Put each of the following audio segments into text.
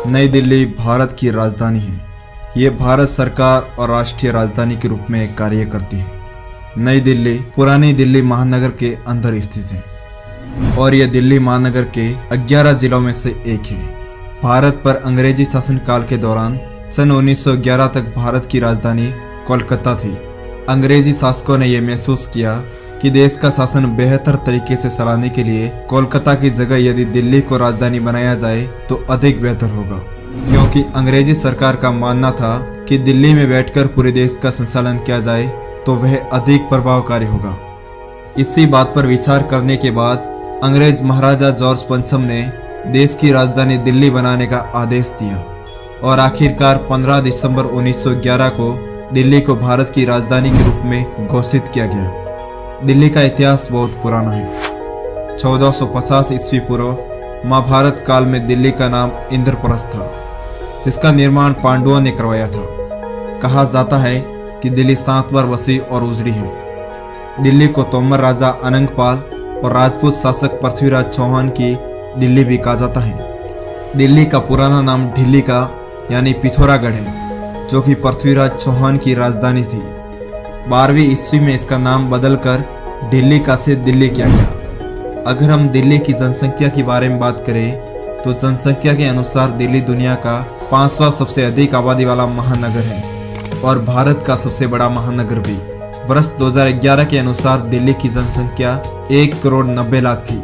नई दिल्ली भारत की राजधानी है। ये भारत सरकार और राष्ट्रीय राजधानी के रूप में कार्य करती है। नई दिल्ली पुरानी दिल्ली महानगर के अंदर स्थित है और यह दिल्ली महानगर के 11 जिलों में से एक है। भारत पर अंग्रेजी शासनकाल के दौरान सन 1911 तक भारत की राजधानी कोलकाता थी। अंग्रेजी शासकों ने यह महसूस किया कि देश का शासन बेहतर तरीके से चलाने के लिए कोलकाता की जगह यदि दिल्ली को राजधानी बनाया जाए तो अधिक बेहतर होगा, क्योंकि अंग्रेजी सरकार का मानना था कि दिल्ली में बैठकर पूरे देश का संचालन किया जाए तो वह अधिक प्रभावकारी होगा। इसी बात पर विचार करने के बाद अंग्रेज महाराजा जॉर्ज पंचम ने देश की राजधानी दिल्ली बनाने का आदेश दिया और आखिरकार 15 दिसंबर 1911 को दिल्ली को भारत की राजधानी के रूप में घोषित किया गया। दिल्ली का इतिहास बहुत पुराना है। 1450 ईस्वी पूर्व महाभारत काल में दिल्ली का नाम इंद्रप्रस्थ था, जिसका निर्माण पांडवों ने करवाया था। कहा जाता है कि दिल्ली 7 बार बसी और उजड़ी है। दिल्ली को तोमर राजा अनंगपाल और राजपूत शासक पृथ्वीराज चौहान की दिल्ली भी कहा जाता है। दिल्ली का पुराना नाम ढिल्ली का यानी पिथौरागढ़ है, जो कि पृथ्वीराज चौहान की राजधानी थी। 12वीं ईस्वी में इसका नाम बदलकर दिल्ली का से दिल्ली किया गया। अगर हम दिल्ली की जनसंख्या के बारे में बात करें तो जनसंख्या के अनुसार दिल्ली दुनिया का 5वां सबसे अधिक आबादी वाला महानगर है और भारत का सबसे बड़ा महानगर भी। वर्ष 2011 के अनुसार दिल्ली की जनसंख्या 1 करोड़ 90 लाख थी,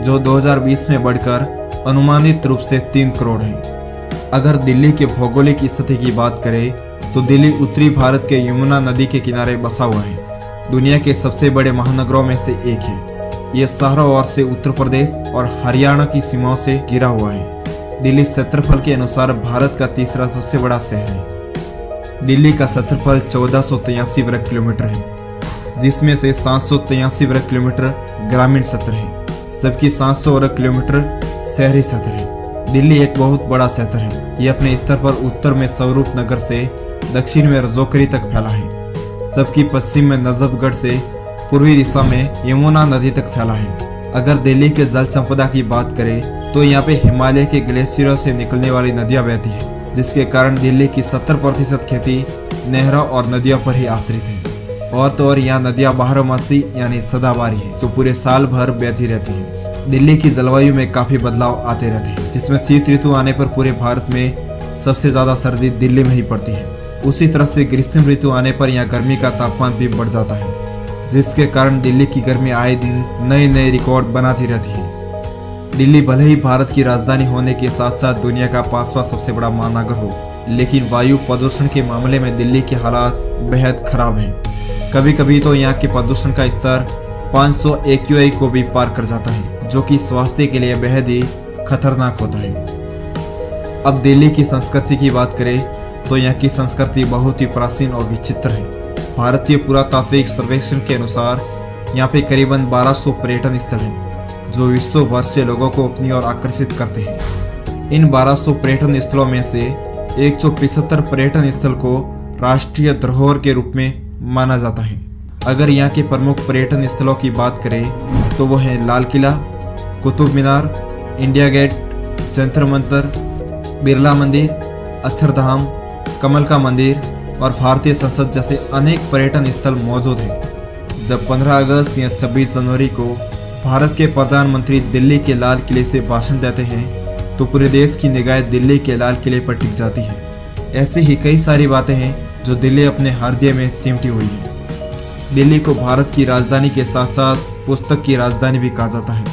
जो 2020 में बढ़कर अनुमानित रूप से 3 करोड़ है। अगर दिल्ली के भौगोलिक स्थिति की बात करें तो दिल्ली उत्तरी भारत के यमुना नदी के किनारे बसा हुआ है। दुनिया के सबसे बड़े महानगरों में से एक है। यह चारों ओर से उत्तर प्रदेश और हरियाणा की सीमाओं से घिरा हुआ है। दिल्ली क्षेत्रफल के अनुसार भारत का तीसरा सबसे बड़ा शहर है। दिल्ली का क्षेत्रफल 1483 वर्ग किलोमीटर है, जिसमें से 783 वर्ग किलोमीटर ग्रामीण क्षेत्र है, जबकि 700 वर्ग किलोमीटर शहरी क्षेत्र है। दिल्ली एक बहुत बड़ा क्षेत्र है। यह अपने स्तर पर उत्तर में स्वरूप नगर से दक्षिण में रजौकरी तक फैला है, जबकि पश्चिम में नजफगढ़ से पूर्वी दिशा में यमुना नदी तक फैला है। अगर दिल्ली के जल संपदा की बात करें तो यहाँ पे हिमालय के ग्लेशियरों से निकलने वाली नदियाँ बहती है, जिसके कारण दिल्ली की 70% खेती नहरों और नदियों पर ही आश्रित है। और तो और यहाँ नदियाँ बारहमासी यानी सदाबहारी है, जो पूरे साल भर बहती रहती है। दिल्ली की जलवायु में काफी बदलाव आते रहते हैं, जिसमें शीत ऋतु आने पर पूरे भारत में सबसे ज्यादा सर्दी दिल्ली में ही पड़ती है। उसी तरह से ग्रीष्म ऋतु आने पर यहाँ गर्मी का तापमान भी बढ़ जाता है, जिसके कारण दिल्ली की गर्मी आए दिन नए नए रिकॉर्ड बनाती रहती है। दिल्ली भले ही भारत की राजधानी होने के साथ साथ दुनिया का 5वां सबसे बड़ा महानगर हो, लेकिन वायु प्रदूषण के मामले में दिल्ली के हालात बेहद खराब हैं। कभी कभी तो यहाँ के प्रदूषण का स्तर 500 AQI को भी पार कर जाता है, जो कि स्वास्थ्य के लिए बेहद ही खतरनाक होता है। अब दिल्ली की संस्कृति की बात करें तो यहाँ की संस्कृति बहुत ही प्राचीन और विचित्र है। भारतीय पुरातात्विक सर्वेक्षण के अनुसार यहाँ पे करीबन 1200 पर्यटन स्थल हैं, जो विश्व भर से लोगों को अपनी ओर आकर्षित करते हैं। इन 1200 पर्यटन स्थलों में से 175 पर्यटन स्थल को राष्ट्रीय धरोहर के रूप में माना जाता है। अगर यहाँ के प्रमुख पर्यटन स्थलों की बात करें तो वो है लाल किला, कुतुब मीनार, इंडिया गेट, जंतर मंतर, बिरला मंदिर, अक्षरधाम, कमल का मंदिर और भारतीय संसद जैसे अनेक पर्यटन स्थल मौजूद हैं। जब 15 अगस्त या 26 जनवरी को भारत के प्रधानमंत्री दिल्ली के लाल किले से भाषण देते हैं तो पूरे देश की निगाहें दिल्ली के लाल किले पर टिक जाती है। ऐसे ही कई सारी बातें हैं जो दिल्ली अपने हृदय में सिमटी हुई है। दिल्ली को भारत की राजधानी के साथ साथ पुस्तक की राजधानी भी कहा जाता है,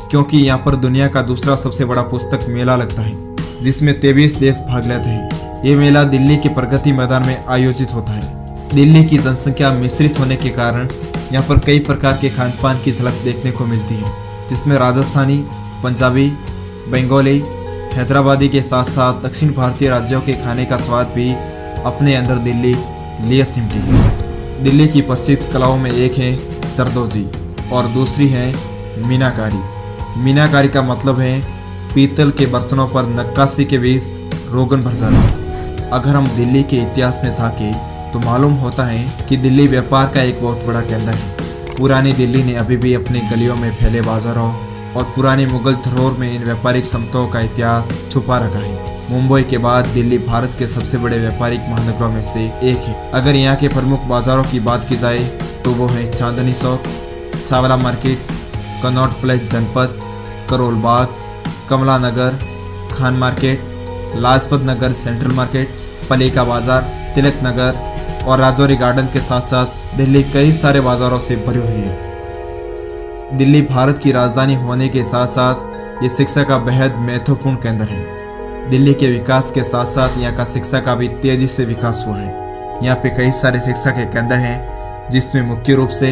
क्योंकि यहाँ पर दुनिया का दूसरा सबसे बड़ा पुस्तक मेला लगता है, जिसमें 23 देश भाग लेते हैं। ये मेला दिल्ली के प्रगति मैदान में आयोजित होता है। दिल्ली की जनसंख्या मिश्रित होने के कारण यहाँ पर कई प्रकार के खान पान की झलक देखने को मिलती है, जिसमें राजस्थानी, पंजाबी, बंगाली, हैदराबादी के साथ साथ दक्षिण भारतीय राज्यों के खाने का स्वाद भी अपने अंदर दिल्ली लिए सिमटी है। दिल्ली की प्रसिद्ध कलाओं में एक है जरदोजी और दूसरी है मीनाकारी। मीनाकारी का मतलब है पीतल के बर्तनों पर नक्काशी के बीच रोगन भर जाना। अगर हम दिल्ली के इतिहास में झांके तो मालूम होता है कि दिल्ली व्यापार का एक बहुत बड़ा केंद्र है। पुरानी दिल्ली ने अभी भी अपनी गलियों में फैले बाजारों, और पुरानी मुगल धरोहर में इन व्यापारिक समताओं का इतिहास छुपा रखा है। मुंबई के बाद दिल्ली भारत के सबसे बड़े व्यापारिक महानगरों में से एक है। अगर यहाँ के प्रमुख बाजारों की बात की जाए तो वो है Chandni Chowk, Chawla market, Connaught place जनपद, करोल बाग, कमला नगर, Khan market, Lajpat Nagar central market, पलेका बाजार, तिलक नगर और राजौरी गार्डन के साथ साथ दिल्ली कई सारे बाजारों से भरी हुई है। दिल्ली भारत की राजधानी होने के साथ साथ ये शिक्षा का बेहद महत्वपूर्ण केंद्र है। दिल्ली के विकास के साथ साथ यहाँ का शिक्षा का भी तेजी से विकास हुआ है। यहाँ पे कई सारे शिक्षा के केंद्र हैं जिसमें मुख्य रूप से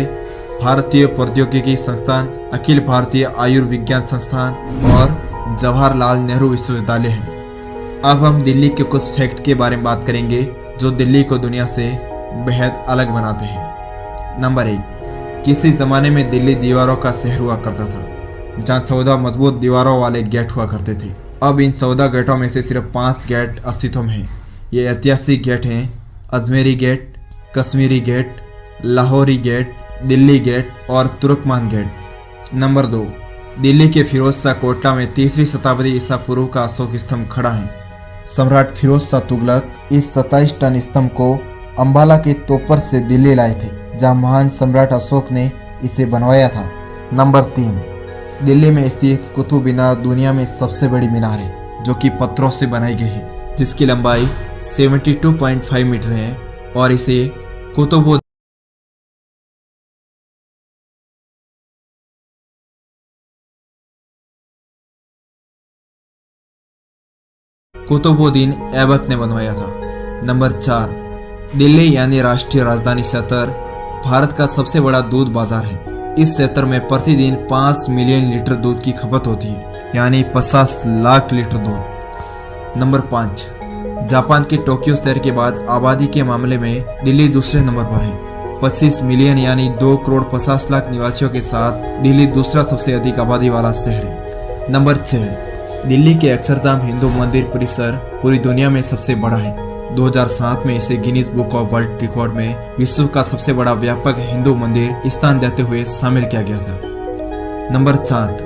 भारतीय प्रौद्योगिकी संस्थान, अखिल भारतीय आयुर्विज्ञान संस्थान और जवाहरलाल नेहरू विश्वविद्यालय है। अब हम दिल्ली के कुछ फैक्ट के बारे में बात करेंगे जो दिल्ली को दुनिया से बेहद अलग बनाते हैं। नंबर 1, किसी जमाने में दिल्ली दीवारों का शहर हुआ करता था जहाँ 14 मजबूत दीवारों वाले गेट हुआ करते थे। अब इन 14 गेटों में से सिर्फ 5 गेट अस्तित्व में हैं। ये ऐतिहासिक गेट हैं Ajmeri gate, Kashmiri gate, Lahori gate, Delhi gate और तुर्कमान गेट। नंबर 2, दिल्ली के फिरोज शाह कोटला में 3वीं शताब्दी ईसा पूर्व का अशोक स्तंभ खड़ा है। सम्राट फिरोज शाह तुगलक इस 27 टन स्तंभ को अंबाला के तोपर से दिल्ली लाए थे जहां महान सम्राट अशोक ने इसे बनवाया था। नंबर 3, दिल्ली में स्थित कुतुब मीनार दुनिया में सबसे बड़ी मीनार है जो कि पत्थरों से बनाई गई है जिसकी लंबाई 72.5 मीटर है और इसे कुतुबुद्दीन ऐबक ने बनवाया था। नंबर 4, दिल्ली यानी राष्ट्रीय राजधानी क्षेत्र भारत का सबसे बड़ा दूध बाजार है। इस क्षेत्र में प्रतिदिन 5 मिलियन लीटर दूध की खपत होती है यानी 50 लाख लीटर दूध। नंबर 5, जापान के टोक्यो शहर के बाद आबादी के मामले में दिल्ली दूसरे नंबर पर है। 25 मिलियन यानी 2 करोड़ 50 लाख निवासियों के साथ दिल्ली दूसरा सबसे अधिक आबादी वाला शहर है। नंबर 6, दिल्ली के अक्षरधाम हिंदू मंदिर परिसर पूरी दुनिया में सबसे बड़ा है। 2007 में इसे Guinness book of world record में विश्व का सबसे बड़ा व्यापक हिंदू मंदिर स्थान देते हुए शामिल किया गया था। नंबर 7,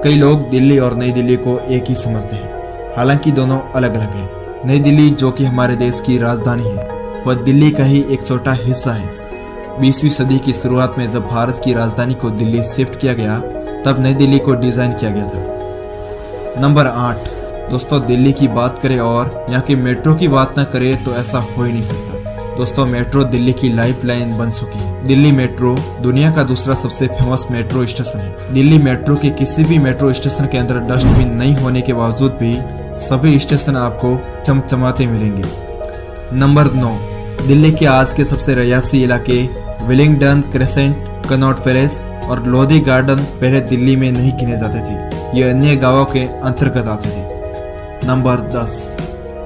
कई लोग दिल्ली और नई दिल्ली को एक ही समझते हैं, हालांकि दोनों अलग अलग हैं। नई दिल्ली जो कि हमारे देश की राजधानी है वह दिल्ली का ही एक छोटा हिस्सा है। 20वीं सदी की शुरुआत में जब भारत की राजधानी को दिल्ली शिफ्ट किया गया तब नई दिल्ली को डिजाइन किया गया था। नंबर 8, दोस्तों दिल्ली की बात करें और यहाँ की मेट्रो की बात ना करें तो ऐसा हो ही नहीं सकता। दोस्तों मेट्रो दिल्ली की लाइफलाइन बन चुकी है। दिल्ली मेट्रो दुनिया का दूसरा सबसे फेमस मेट्रो स्टेशन है। दिल्ली मेट्रो के किसी भी मेट्रो स्टेशन के अंदर डस्टबिन नहीं होने के बावजूद भी सभी स्टेशन आपको चमचमाते मिलेंगे। नंबर 9, दिल्ली के आज के सबसे रयासी इलाके विलिंगडन, क्रेसेंट, कनॉट पैलेस और लोधी गार्डन पहले दिल्ली में नहीं गिने जाते थे, ये अन्य गांवों के अंतर्गत आते थे। नंबर 10,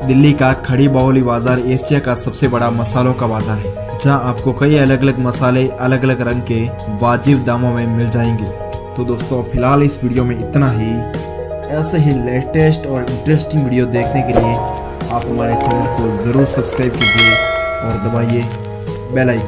दिल्ली का खड़ी बाहुली बाजार एशिया का सबसे बड़ा मसालों का बाजार है जहां आपको कई अलग अलग मसाले अलग अलग रंग के वाजिब दामों में मिल जाएंगे। तो दोस्तों फिलहाल इस वीडियो में इतना ही। ऐसे ही लेटेस्ट और इंटरेस्टिंग वीडियो देखने के लिए आप हमारे चैनल को ज़रूर सब्सक्राइब कीजिए और दबाइए बेल आइकन।